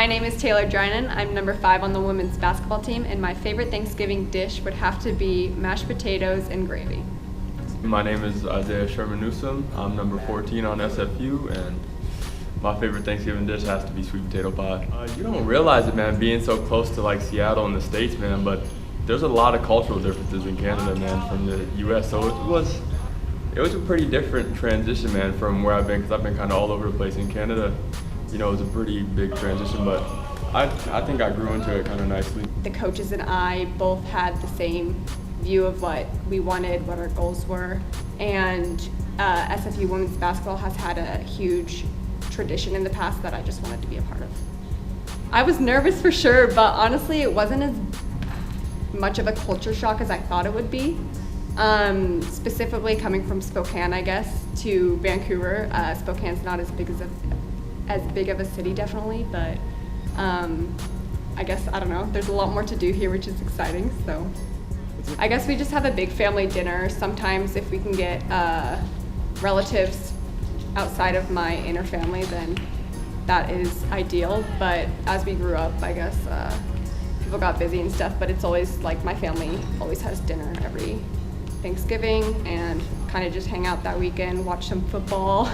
My name is Tayler Drynan. I'm number 5 on the women's basketball team, and my favorite Thanksgiving dish would have to be mashed potatoes and gravy. My name is Iziah Sherman-Newsome. I'm number 14 on SFU, and my favorite Thanksgiving dish has to be sweet potato pie. You don't realize it, man, being so close to like Seattle in the States, man, but there's a lot of cultural differences in Canada, man, from the U.S. So it was a pretty different transition, man, from where I've been, because I've been kind of all over the place in Canada. You know, it was a pretty big transition, but I think I grew into it kind of nicely. The coaches and I both had the same view of what we wanted, what our goals were, and SFU women's basketball has had a huge tradition in the past that I just wanted to be a part of. I was nervous for sure, but honestly it wasn't as much of a culture shock as I thought it would be. Specifically coming from Spokane, I guess, to Vancouver. Spokane's not as big of a city, definitely, but I guess, I don't know, there's a lot more to do here, which is exciting. So I guess we just have a big family dinner. Sometimes if we can get relatives outside of my inner family, then that is ideal. But as we grew up, I guess people got busy and stuff, but it's always like my family always has dinner every Thanksgiving and kind of just hang out that weekend, watch some football.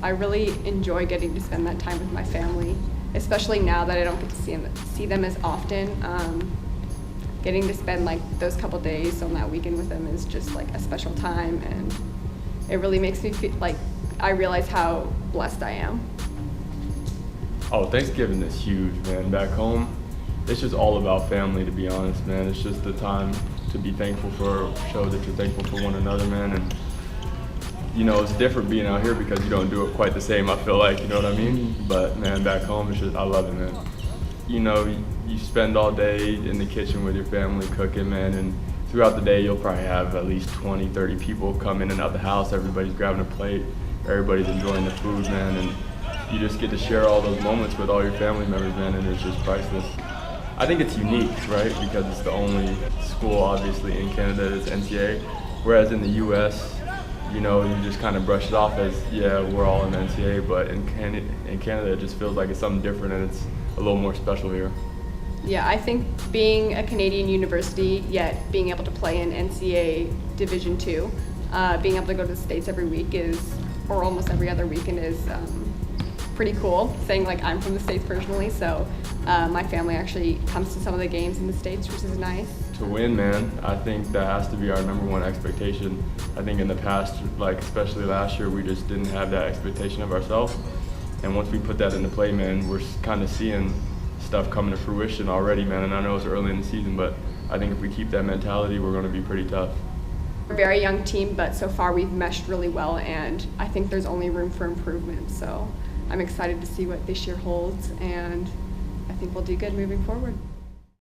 I really enjoy getting to spend that time with my family, especially now that I don't get to see them as often. Getting to spend like those couple days on that weekend with them is just like a special time, and it really makes me feel like I realize how blessed I am. Oh, Thanksgiving is huge, man. Back home, it's just all about family, to be honest, man. It's just the time to be thankful for, show that you're thankful for one another, man. And you know, it's different being out here because you don't do it quite the same, I feel like, you know what I mean? But man, back home, it's just, I love it, man. You know, you spend all day in the kitchen with your family cooking, man, and throughout the day you'll probably have at least 20, 30 people come in and out the house. Everybody's grabbing a plate, everybody's enjoying the food, man, and you just get to share all those moments with all your family members, man, and it's just priceless. I think it's unique, right, because it's the only school, obviously, in Canada that's NCAA, whereas in the U.S., you know, you just kind of brush it off as, yeah, we're all in NCAA, but in Canada, it just feels like it's something different, and it's a little more special here. Yeah, I think being a Canadian university, yet being able to play in NCAA Division II, being able to go to the States every week or almost every other weekend is pretty cool, saying like I'm from the States personally, so my family actually comes to some of the games in the States, which is nice. To win, man, I think that has to be our number one expectation. I think in the past, like especially last year, we just didn't have that expectation of ourselves. And once we put that into play, man, we're kind of seeing stuff coming to fruition already, man. And I know it's early in the season, but I think if we keep that mentality, we're going to be pretty tough. We're a very young team, but so far we've meshed really well, and I think there's only room for improvement. So I'm excited to see what this year holds, and I think we'll do good moving forward.